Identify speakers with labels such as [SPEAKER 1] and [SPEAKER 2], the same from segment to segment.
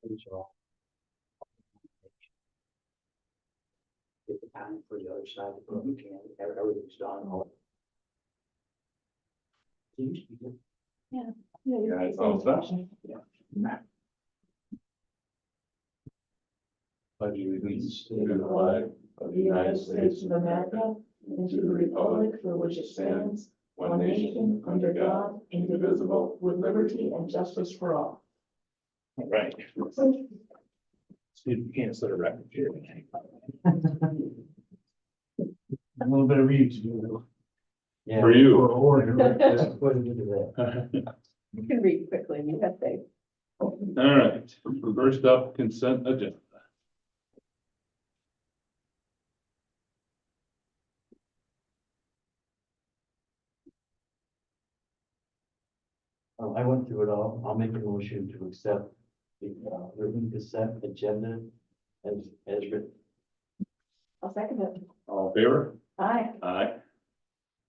[SPEAKER 1] These are all. Get the time for the other side to put on the can, everything's done, all. It used to be good.
[SPEAKER 2] Yeah,
[SPEAKER 3] it's all set. Pledge allegiance to the flag of the United States of America and to the republic for which it stands, one nation, under God, indivisible, with liberty and justice for all.
[SPEAKER 4] All right. You can't set a record here.
[SPEAKER 1] A little bit of read to do. Yeah.
[SPEAKER 3] For you.
[SPEAKER 2] you can read quickly, you have faith.
[SPEAKER 3] All right, first up, consent agenda.
[SPEAKER 1] I went through it all. I'll make a motion to accept the written consent agenda as written.
[SPEAKER 2] I'll second it.
[SPEAKER 3] All in favor?
[SPEAKER 2] Aye.
[SPEAKER 3] Aye.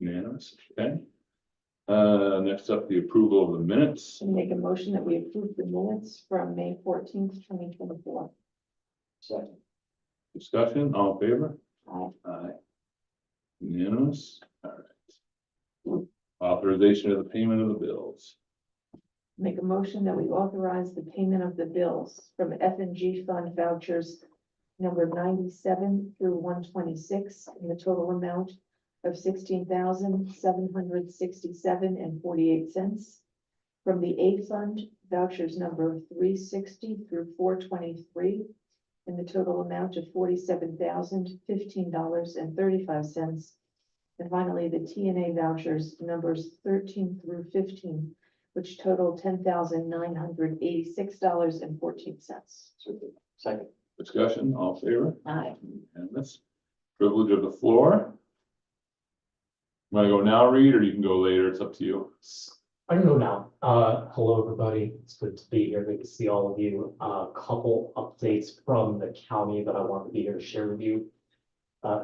[SPEAKER 3] Unanimous, okay. Next up, the approval of the minutes.
[SPEAKER 2] And make a motion that we approve the minutes from May 14th, 2024.
[SPEAKER 1] Second.
[SPEAKER 3] Discussion, all in favor?
[SPEAKER 2] Aye.
[SPEAKER 3] Aye. Unanimous, all right. Authorization of the payment of the bills.
[SPEAKER 2] Make a motion that we authorize the payment of the bills from F&G Fund vouchers number 97 through 126 in the total amount of $16,767.48. From the A Fund vouchers number 360 through 423 in the total amount of $47,015.35. And finally, the TNA vouchers numbers 13 through 15, which total $10,986.14.
[SPEAKER 1] Second.
[SPEAKER 3] Discussion, all in favor?
[SPEAKER 2] Aye.
[SPEAKER 3] Unanimous. Privilege of the floor. Want to go now, Reed, or you can go later? It's up to you.
[SPEAKER 5] I can go now. Hello, everybody. It's good to be here. Good to see all of you. A couple updates from the county that I want to be here to share with you.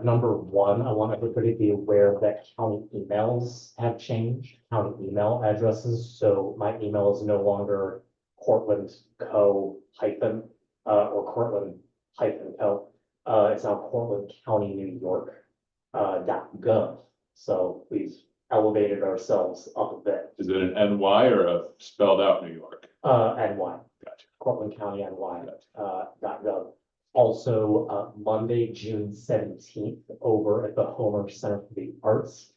[SPEAKER 5] Number one, I want everybody to be aware that county emails have changed, county email addresses. So my email is no longer Cortland Co hyphen or Cortland hyphen Co. It's now Cortland County, New York .gov. So we've elevated ourselves up a bit.
[SPEAKER 3] Is it an NY or a spelled out New York?
[SPEAKER 5] NY.
[SPEAKER 3] Gotcha.
[SPEAKER 5] Cortland County NY .gov. Also, Monday, June 17th, over at the Homer Center for the Arts,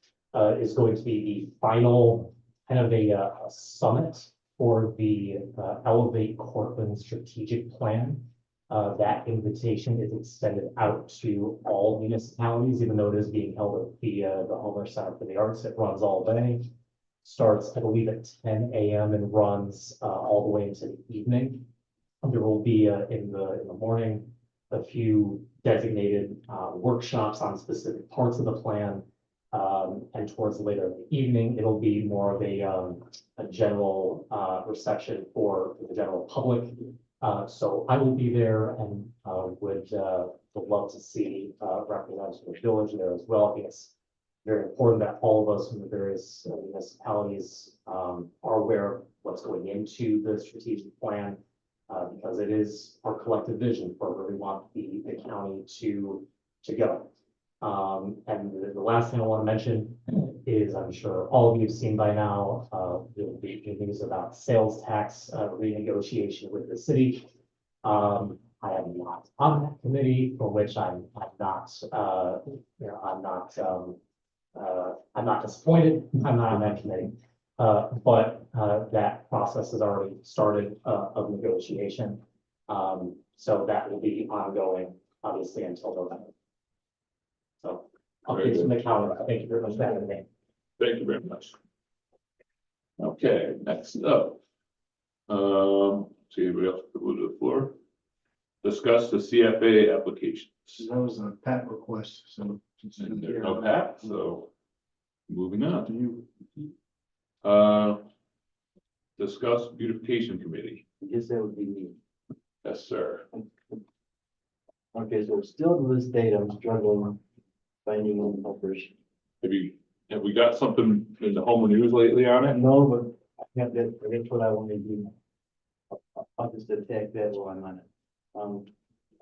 [SPEAKER 5] is going to be the final kind of a summit for the Elevate Cortland Strategic Plan. That invitation is extended out to all municipalities, even though it is being held at the Homer Center for the Arts. It runs all day, starts, I believe, at 10 a.m. and runs all the way into the evening. There will be in the morning a few designated workshops on specific parts of the plan. And towards later in the evening, it'll be more of a general reception for the general public. So I will be there and would love to see representatives from the village there as well. I think it's very important that all of us from the various municipalities are aware of what's going into the strategic plan. Because it is our collective vision for where we want the county to go. And the last thing I want to mention is, I'm sure all of you have seen by now, there will be news about sales tax renegotiation with the city. I am not on that committee, for which I'm not disappointed. I'm not on that committee. But that process has already started of negotiation. So that will be ongoing, obviously, until November. So updates from the county. Thank you very much for having me.
[SPEAKER 3] Thank you very much. Okay, next up. See anybody else go to the floor? Discuss the CFA applications.
[SPEAKER 6] That was a PAT request, so.
[SPEAKER 3] And there's no PAT, so moving on.
[SPEAKER 6] Do you?
[SPEAKER 3] Discuss beautification committee.
[SPEAKER 1] I guess that would be me.
[SPEAKER 3] Yes, sir.
[SPEAKER 1] Okay, so still to this date, I'm struggling finding the numbers.
[SPEAKER 3] Have we got something in the home news lately on it?
[SPEAKER 1] No, but I think that's what I want to do. I'll just attack that while I'm on it.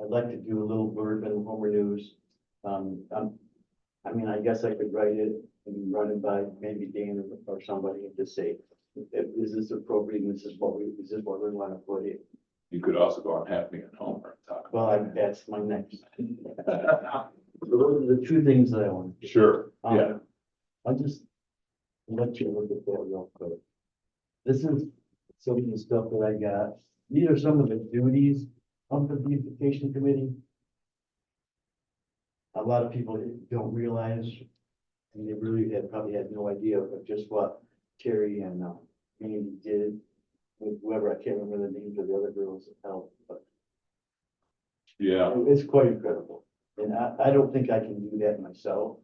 [SPEAKER 1] I'd like to do a little blurb in the Homer News. I mean, I guess I could write it and run it by maybe Dan or somebody and just say, is this appropriate? And is this what we want to put in?
[SPEAKER 3] You could also go on Happening at Home and talk
[SPEAKER 1] Well,
[SPEAKER 3] about
[SPEAKER 1] that's my next. So those are the two things that I want.
[SPEAKER 3] it. Sure, yeah,
[SPEAKER 1] I'll just let you look at that real quick. This is some of the stuff that I got. These are some of the duties of the beautification committee. A lot of people don't realize, and they really probably had no idea of just what Terry and Andy did with whoever, I can't remember the names of the other girls that helped, but
[SPEAKER 3] yeah.
[SPEAKER 1] it's quite incredible. And I don't think I can do that myself.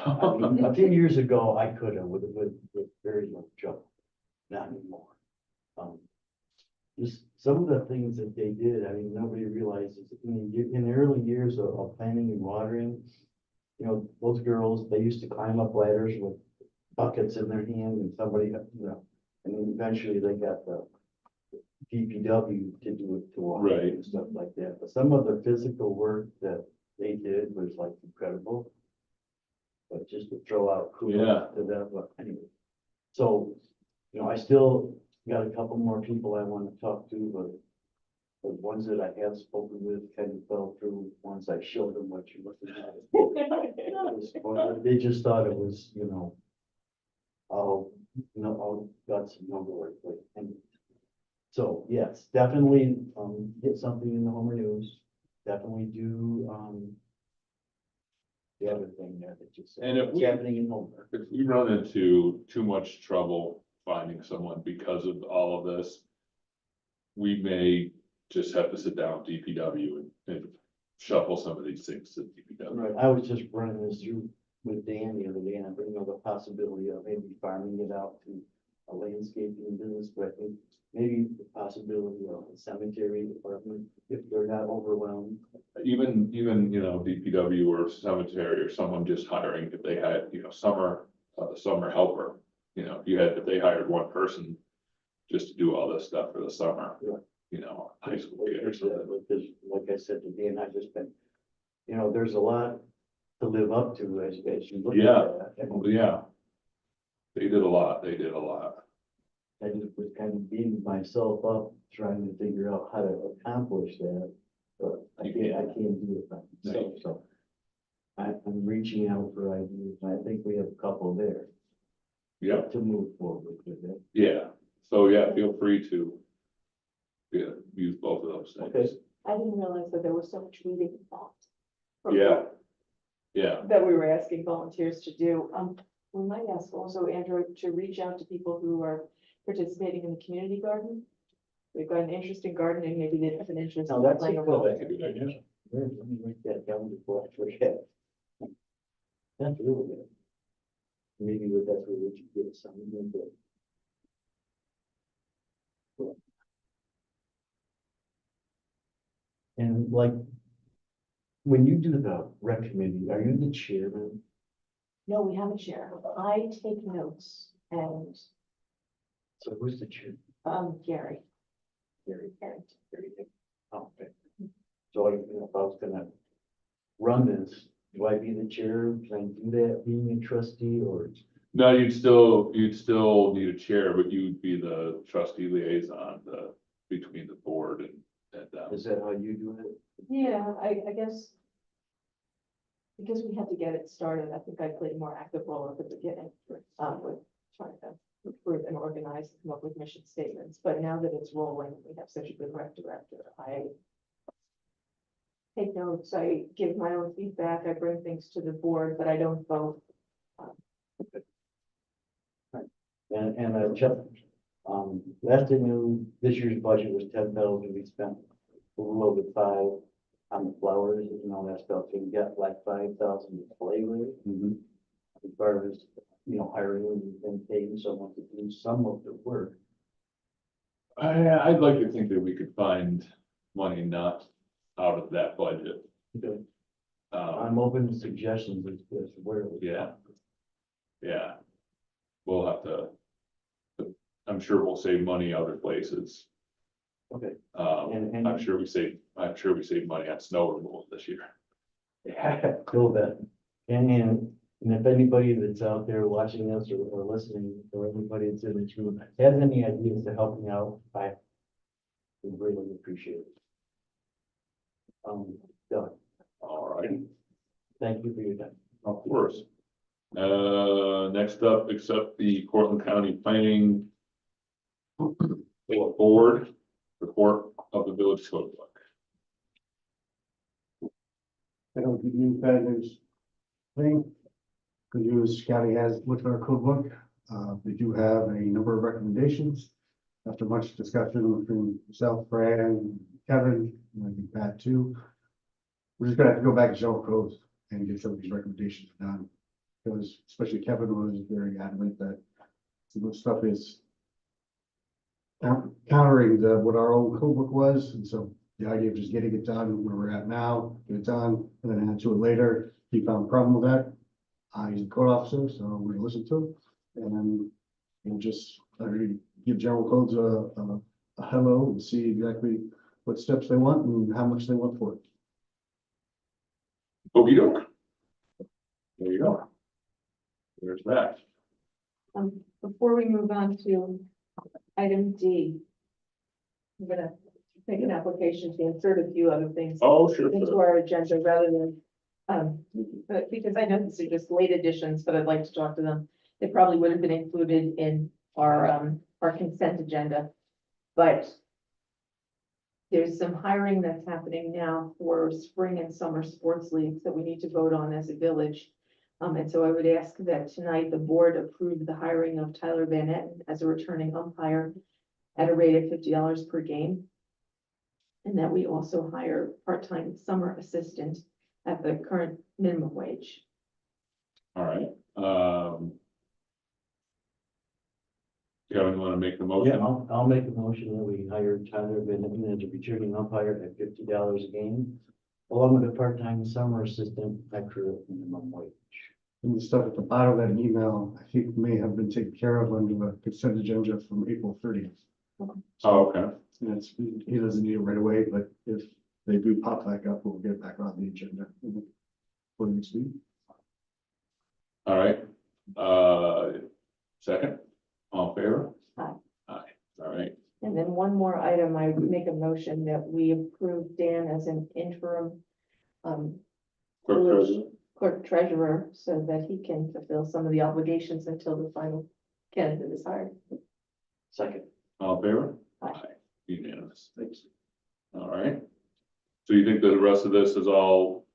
[SPEAKER 1] I mean, a few years ago, I could have with very little trouble, not anymore. Just some of the things that they did, I mean, nobody realizes in the early years of planting and watering, you know, those girls, they used to climb up ladders with buckets in their hand and somebody, you know, and then eventually they got the DPW to do it to water
[SPEAKER 3] Right.
[SPEAKER 1] and stuff like that. But some of the physical work that they did was like incredible. But just to throw out kudos to them, but anyway. So, you know, I still got a couple more people I want to talk to, but the ones that I have spoken with kind of fell through once I showed them what you're looking at. They just thought it was, you know, all guts and no glory. And so, yes, definitely, get something in the Homer News. Definitely do, the other thing there that you said.
[SPEAKER 3] And if
[SPEAKER 1] What's
[SPEAKER 3] we-
[SPEAKER 1] happening in Homer.
[SPEAKER 3] If we run into too much trouble finding someone because of all of this, we may just have to sit down with DPW and shuffle some of these things to DPW.
[SPEAKER 1] Right, I was just running this through with Dan the other day, and I bring up the possibility of maybe farming it out to a landscaping business, but I think maybe the possibility of a cemetery department, if they're not overwhelmed.
[SPEAKER 3] Even, you know, DPW or cemetery or someone just hiring, if they had, you know, summer helper. You know, if they hired one person just to do all this stuff for the summer,
[SPEAKER 1] Yeah.
[SPEAKER 3] you know, high school kid or something.
[SPEAKER 1] Because, like I said to Dan, I just been, you know, there's a lot to live up to as you look at that. And
[SPEAKER 3] Yeah. They did a lot.
[SPEAKER 1] I just was kind of beating myself up trying to figure out how to accomplish that, but I can't do it by myself, so. I'm reaching out for ideas, and I think we have a couple there
[SPEAKER 3] Yeah,
[SPEAKER 1] to move forward with it.
[SPEAKER 3] yeah. So, yeah, feel free to use both of those things.
[SPEAKER 1] Okay.
[SPEAKER 2] I didn't realize that there was so much reading involved.
[SPEAKER 3] Yeah. Yeah,
[SPEAKER 2] That we were asking volunteers to do. We might ask also, Andrew, to reach out to people who are participating in the community garden. We've got an interesting garden and maybe they have an interest.
[SPEAKER 1] Now,
[SPEAKER 2] in
[SPEAKER 1] that's
[SPEAKER 2] playing
[SPEAKER 1] a
[SPEAKER 2] a
[SPEAKER 1] good
[SPEAKER 2] role.
[SPEAKER 3] that's a good idea.
[SPEAKER 1] Let me write that down before I forget. That's really good. Maybe that's where we should get something in there. And like, when you do the rec committee, are you the chairman?
[SPEAKER 2] No, we have a chair. I take notes and,
[SPEAKER 1] So who's the chair?
[SPEAKER 2] Gary.
[SPEAKER 1] Gary. Oh, okay. So if I was gonna run this, do I be the chair? Can I do that being a trustee or?
[SPEAKER 3] No, you'd still need a chair, but you'd be the trustee liaison, between the board and
[SPEAKER 1] Is that how you do it?
[SPEAKER 2] Yeah, I guess. Because we had to get it started, I think I played a more active role at the beginning, with trying to recruit and organize, come up with mission statements, but now that it's rolling, we have such a good rec director, I take notes, I give my own feedback, I bring things to the board, but I don't vote.
[SPEAKER 1] And I checked, last I knew, this year's budget was 10,000, we spent a little over 5 on the flowers and all that stuff, so we got like 5,000 to play with. As far as, you know, hiring and paying someone to do some of the work.
[SPEAKER 3] I'd like to think that we could find money not out of that budget.
[SPEAKER 1] Okay.
[SPEAKER 3] Um,
[SPEAKER 1] I'm open to suggestions as to where it would.
[SPEAKER 3] Yeah. yeah. We'll have to, I'm sure we'll save money other places.
[SPEAKER 1] Okay.
[SPEAKER 3] I'm sure we saved money on snow removal this year.
[SPEAKER 1] Yeah, cool that. And if anybody that's out there watching us or listening, or anybody that's in this room has any ideas to help me out, I would really appreciate it. Doug,
[SPEAKER 3] All right,
[SPEAKER 1] thank you for your time.
[SPEAKER 3] of course. Next up, accept the Portland County Planning Board report of the village code book.
[SPEAKER 6] I don't give you bad news thing. Good news, county has looked at our code book. They do have a number of recommendations. After much discussion between myself, Fran, Kevin, and I think Pat too. We're just gonna have to go back to general codes and get some of these recommendations done. Because especially Kevin was very adamant that some of the stuff is countering what our old code book was, and so the idea of just getting it done where we're at now, get it done, and then add to it later. He found a problem with that. He's a code officer, so we're gonna listen to him, and then we'll just give general codes a hello and see exactly what steps they want and how much they want for it.
[SPEAKER 3] Okey doke. There you go. There's that.
[SPEAKER 2] Before we move on to item D, I'm gonna take an application to insert a few other things
[SPEAKER 3] Oh, sure.
[SPEAKER 2] into our agenda rather than, but because I know these are just late additions, but I'd like to talk to them. They probably would have been included in our consent agenda, but there's some hiring that's happening now for spring and summer sports leagues that we need to vote on as a village. And so I would ask that tonight the board approve the hiring of Tyler Van Etten as a returning umpire at a rate of $50 per game. And that we also hire part-time summer assistant at the current minimum wage.
[SPEAKER 3] All right. Kevin, you want to make the motion?
[SPEAKER 1] Yeah, I'll make a motion that we hire Tyler Van Etten as a returning umpire at $50 a game, along with a part-time summer assistant extra minimum wage.
[SPEAKER 6] And the stuff at the bottom of that email, I think may have been taken care of under the consent agenda from April 30th.
[SPEAKER 3] Oh, okay.
[SPEAKER 6] And it's, he doesn't need it right away, but if they do pop back up, we'll get it back on the agenda for next week.
[SPEAKER 3] All right. Second, all in favor?
[SPEAKER 2] Aye.
[SPEAKER 3] Aye. All right.
[SPEAKER 2] And then one more item, I would make a motion that we approve Dan as an interim
[SPEAKER 3] Clerk treasurer.
[SPEAKER 2] clerk treasurer so that he can fulfill some of the obligations until the final candidate is hired.
[SPEAKER 1] Second.
[SPEAKER 3] All in favor?
[SPEAKER 2] Aye.
[SPEAKER 3] Unanimous. Thanks. All right. So you think that the rest of this is all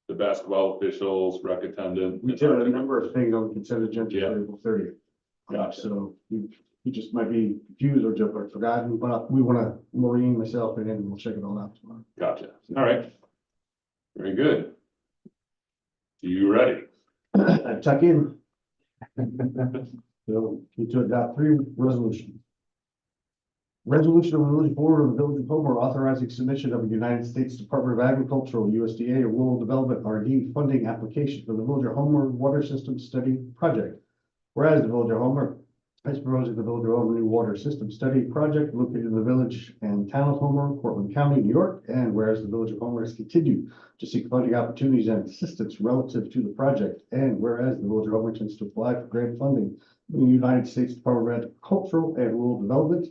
[SPEAKER 3] the basketball officials, rec attendant?
[SPEAKER 6] We did a number of things on the consent agenda
[SPEAKER 3] Yeah.
[SPEAKER 6] for April 30th.
[SPEAKER 3] Gotcha.
[SPEAKER 6] So he just might be confused or just forgotten, but we want to, Maureen, myself, and then we'll check it all out tomorrow.
[SPEAKER 3] Gotcha. All right. Very good. You ready?
[SPEAKER 6] I tuck in. So we to adopt 3 resolutions. Resolution of the village board of the village of Homer authorizing submission of a United States Department of Agricultural USDA Rural Development RD funding application for the village of Homer Water System Study Project. Whereas the village of Homer is proposing the village of Homer new water system study project located in the village and town of Homer, Portland County, New York. And whereas the village of Homer has continued to seek funding opportunities and assistance relative to the project. And whereas the village of Homer intends to apply for grant funding from the United States Department of Agricultural and Rural Development.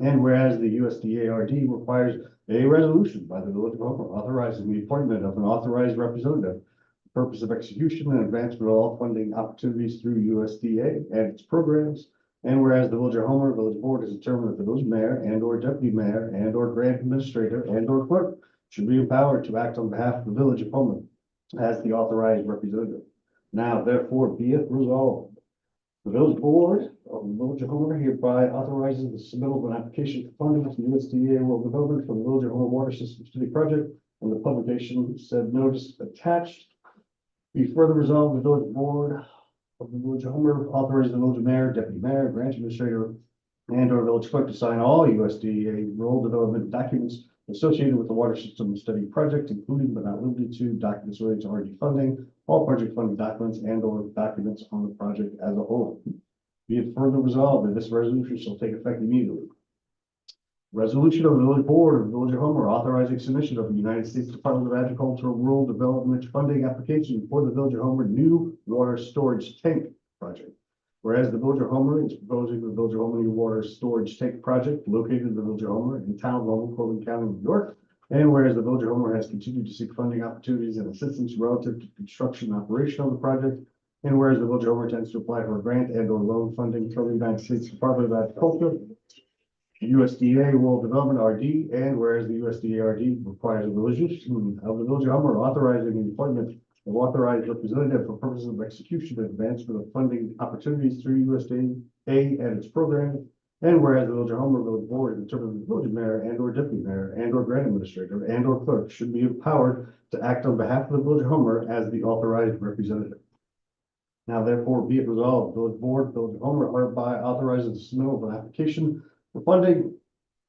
[SPEAKER 6] And whereas the USDA RD requires a resolution by the village of Homer authorizing the appointment of an authorized representative for the purpose of execution and advancement of all funding opportunities through USDA and its programs. And whereas the village of Homer village board has determined that the village mayor and or deputy mayor and or grant administrator and or clerk should be empowered to act on behalf of the village of Homer as the authorized representative. Now therefore be it resolved. The village board of the village of Homer hereby authorizes the submittal of an application for funding to the USDA Rural Development for the village of Homer Water System Study Project and the publication said notice attached. Be further resolved, the village board of the village of Homer authorizes the village mayor, deputy mayor, branch administrator, and or village clerk to sign all USDA rural development documents associated with the water system study project, including but not limited to documents related to RD funding, all project funding documents and or documents on the project as a whole. Be it further resolved that this resolution shall take effect immediately. Resolution of the Village Board of the Village of Homer authorizing submission of the United States Department of Agriculture Rural Development Funding application for the Village of Homer new water storage tank project. Whereas the Village of Homer is proposing the Village of Homer new water storage tank project located in the Village of Homer in town of Homer, Coleman County, New York. And whereas the Village of Homer has continued to seek funding opportunities and assistance relative to construction and operation of the project. And whereas the Village of Homer intends to apply for a grant and or loan funding from the United States Department of Agriculture, USDA Rural Development RD, and whereas the USDA RD requires a resolution of the Village of Homer authorizing the appointment of authorized representative for purposes of execution and advancement of funding opportunities through USDA and its program. And whereas the Village of Homer Village Board has determined the village mayor and or deputy mayor and or grant administrator and or clerk should be empowered to act on behalf of the Village of Homer as the authorized representative. Now therefore be it resolved, Village Board, Village of Homer hereby authorizes the submittal of an application for funding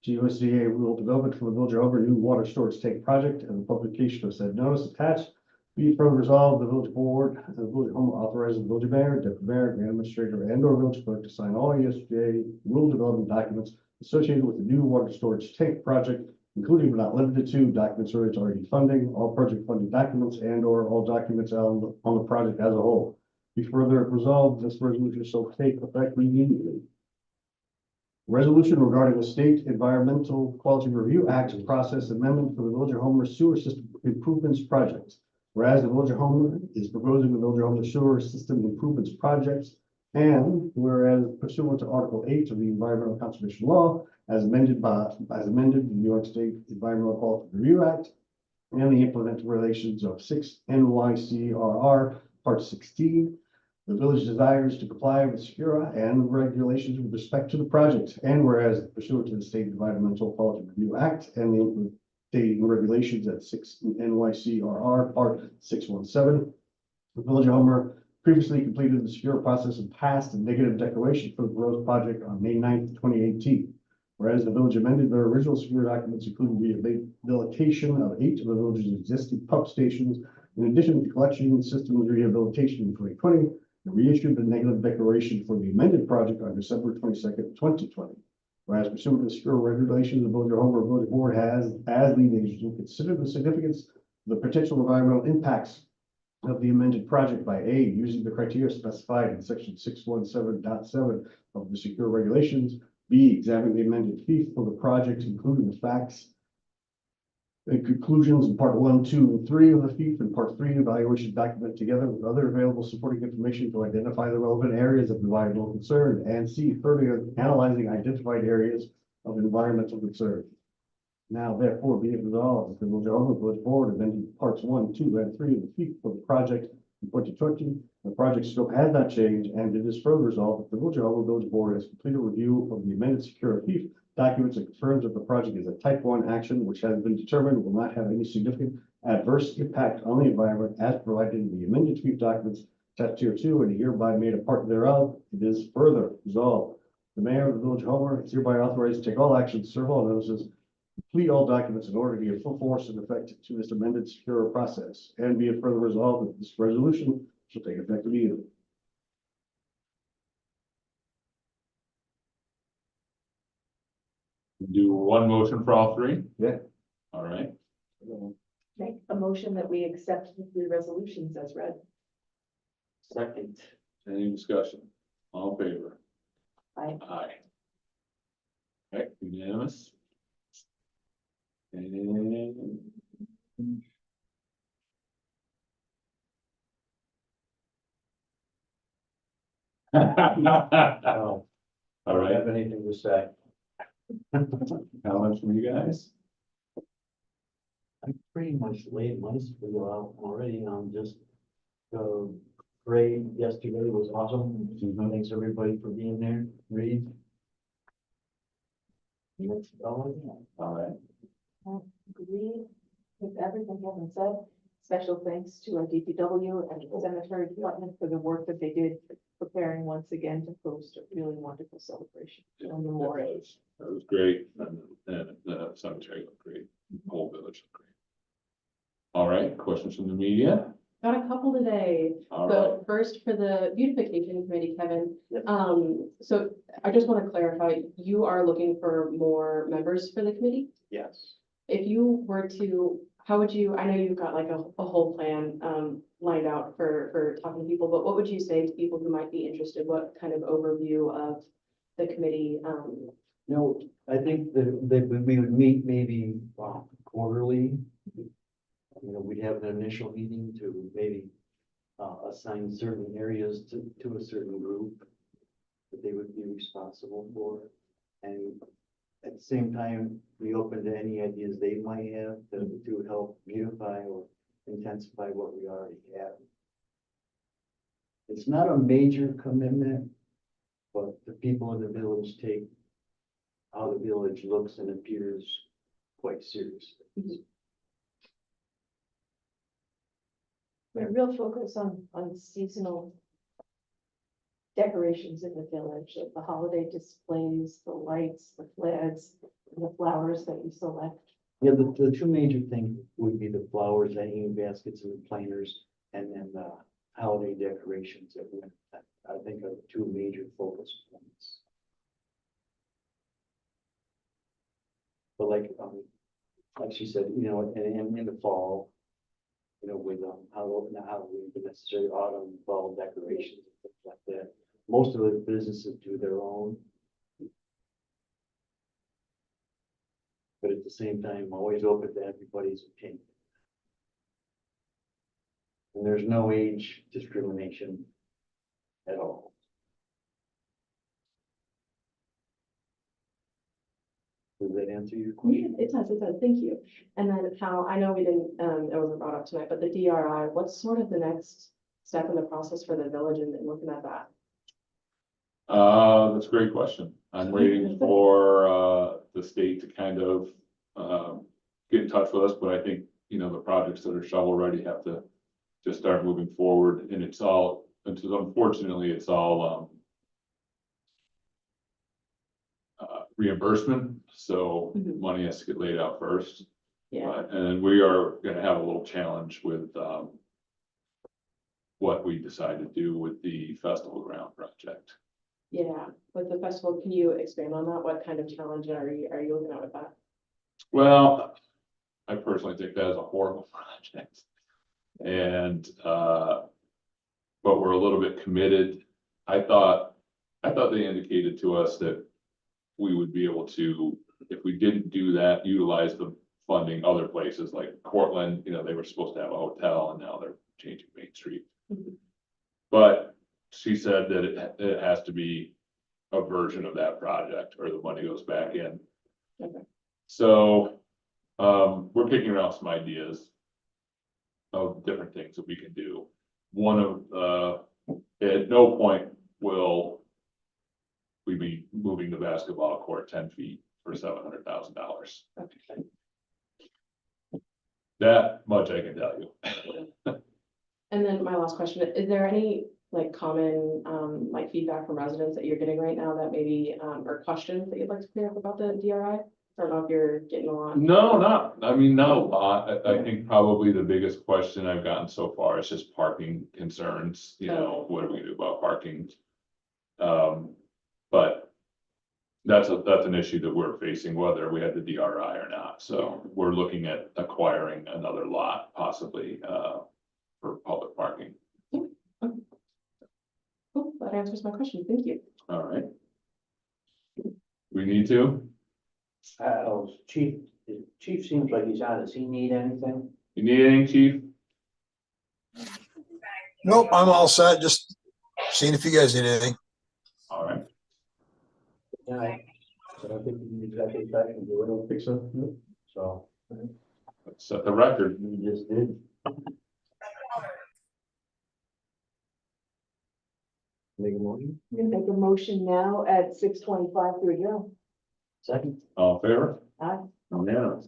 [SPEAKER 6] to USDA Rural Development for the Village of Homer new water storage tank project and the publication of said notice attached. Be it further resolved, the Village Board and the Village of Homer authorizes the Village Mayor, Deputy Mayor, Grant Administrator, and or Village Clerk to sign all USDA Rural Development documents associated with the new water storage tank project, including but not limited to documents related to RD funding, all project funding documents, and or all documents on the project as a whole. Be further resolved, this resolution shall take effect immediately. Resolution regarding the State Environmental Quality Review Act process amendment for the Village of Homer sewer system improvements project. Whereas the Village of Homer is proposing the Village of Homer sewer system improvements projects, and whereas pursuant to Article 8 of the Environmental Conservation Law, as amended the New York State Environmental Quality Review Act, and the implemental relations of 6 NYCRR Part 16, the village desires to comply with SECURA and regulations with respect to the project. And whereas pursuant to the State Environmental Quality Review Act and the implementing regulations at 6 NYCRR Part 617, the Village of Homer previously completed the SECURA process and passed a negative declaration for the road project on May 9th, 2018. Whereas the village amended their original SECURA documents, including rehabilitation of 8 of the village's existing pump stations, in addition to collection systems rehabilitation in 2020, and reissued the negative declaration for the amended project on December 22nd, 2020. Whereas pursuant to the SECURA regulations, the Village of Homer Village Board has, as lead agency, considered the significance of the potential environmental impacts of the amended project by A, using the criteria specified in section 617.7 of the SECURA regulations, B, examining the amended fee for the project, including the facts and conclusions in part 1, 2, and 3 of the FEEF and part 3 evaluation document together with other available supporting information to identify the relevant areas of environmental concern, and C, further analyzing identified areas of environmental concern. Now therefore be it resolved that the Village of Homer Village Board amended parts 1, 2, and 3 of the FEEF for the project in 2020. The project scope has not changed, and it is further resolved that the Village of Homer Village Board has completed a review of the amended SECURA FEEF documents and confirms that the project is a type 1 action which has been determined will not have any significant adverse impact on the environment as provided in the amended FEEF documents attached here 2 and hereby made a part thereof. It is further resolved. The mayor of the Village of Homer is hereby authorized to take all actions, serve all notices, complete all documents in order to give full force and effect to this amended SECURA process. And be it further resolved that this resolution shall take effect immediately.
[SPEAKER 3] Do one motion for all three?
[SPEAKER 6] Yeah.
[SPEAKER 3] All right.
[SPEAKER 2] Make a motion that we accept the 3 resolutions as read.
[SPEAKER 1] Second.
[SPEAKER 3] Any discussion? All in favor?
[SPEAKER 2] Aye.
[SPEAKER 3] Aye. Okay, unanimous. And
[SPEAKER 1] Oh, I
[SPEAKER 3] all
[SPEAKER 1] don't
[SPEAKER 3] right,
[SPEAKER 1] have anything to say.
[SPEAKER 3] comments from you guys?
[SPEAKER 1] I pretty much laid my spiel out already on just the parade yesterday was awesome. Thanks everybody for being there. Read. That's all I got.
[SPEAKER 3] All right.
[SPEAKER 2] Agree with everything Kevin said. Special thanks to our DPW and the cemetery department for the work that they did preparing once again to host a really wonderful celebration on Memorial.
[SPEAKER 3] That was great. And the cemetery looked great. The whole village looked great. All right, questions from the media?
[SPEAKER 7] Got a couple today.
[SPEAKER 3] All right.
[SPEAKER 7] So first for the beautification committee, Kevin.
[SPEAKER 1] Yep.
[SPEAKER 7] So I just want to clarify, you are looking for more members for the committee?
[SPEAKER 1] Yes.
[SPEAKER 7] If you were to, how would you, I know you've got like a whole plan lined out for talking to people, but what would you say to people who might be interested? What kind of overview of the committee?
[SPEAKER 1] No, I think that we would meet maybe quarterly. You know, we'd have an initial meeting to maybe assign certain areas to a certain group that they would be responsible for. And at the same time, be open to any ideas they might have to help beautify or intensify what we already have. It's not a major commitment, but the people in the village take how the village looks and appears quite seriously.
[SPEAKER 2] A real focus on seasonal decorations in the village, like the holiday displays, the lights, the flags, and the flowers that you select.
[SPEAKER 1] Yeah, the two major things would be the flowers, the hanging baskets and the planters, and then the holiday decorations that we, I think are two major focus points. But like she said, you know, and in the fall, you know, with Halloween, the necessary autumn, fall decorations and things like that. Most of the businesses do their own. But at the same time, always open to everybody's opinion. And there's no age discrimination at all. Does that answer your
[SPEAKER 7] Yeah,
[SPEAKER 1] question?
[SPEAKER 7] it does, thank you. And then how, I know we didn't, it wasn't brought up tonight, but the DRI, what's sort of the next step in the process for the village and looking at that?
[SPEAKER 3] That's a great question. I'm waiting for, the state to kind of, get in touch with us, but I think, you know, the projects that are shovel ready have to just start moving forward, and unfortunately, it's all, reimbursement, so
[SPEAKER 7] Mhm.
[SPEAKER 3] money has to get laid out first.
[SPEAKER 7] Yeah,
[SPEAKER 3] And we are gonna have a little challenge with, what we decide to do with the festival ground project.
[SPEAKER 7] yeah. With the festival, can you expand on that? What kind of challenge are you looking at with that?
[SPEAKER 3] Well, I personally think that is a horrible project. And, but we're a little bit committed. I thought they indicated to us that we would be able to, if we didn't do that, utilize the funding other places like Cortland, you know, they were supposed to have a hotel and now they're changing Main Street.
[SPEAKER 7] Mhm.
[SPEAKER 3] But she said that it has to be a version of that project or the money goes back in.
[SPEAKER 7] Okay.
[SPEAKER 3] So, we're kicking around some ideas of different things that we can do. One of, at no point will we be moving the basketball court 10 feet for $700,000.
[SPEAKER 7] Okay.
[SPEAKER 3] That much I can tell you.
[SPEAKER 7] And then my last question, is there any like common like feedback from residents that you're getting right now that maybe or questions that you'd like to clear up about the DRI? I don't know if you're getting a lot.
[SPEAKER 3] No, not a lot. I think probably the biggest question I've gotten so far is just parking concerns, you know, what do we do about parking? But that's an issue that we're facing, whether we had the DRI or not. So we're looking at acquiring another lot possibly, for public parking.
[SPEAKER 7] Cool, that answers my question. Thank you.
[SPEAKER 3] All right. We need to,
[SPEAKER 4] Chief seems like he's on. Does he need anything?
[SPEAKER 3] you need anything, chief?
[SPEAKER 8] Nope, I'm all set. Just seeing if you guys need anything.
[SPEAKER 3] All right.
[SPEAKER 4] Yeah, I don't think we need executive session, do
[SPEAKER 6] I don't think so. No.
[SPEAKER 4] it? So,
[SPEAKER 3] Let's set the record.
[SPEAKER 1] We just did. Make a motion.
[SPEAKER 2] I'm gonna make a motion now at 6:25 to adjourn.
[SPEAKER 1] Second.
[SPEAKER 3] All in favor?
[SPEAKER 2] Aye.
[SPEAKER 3] Unanimous.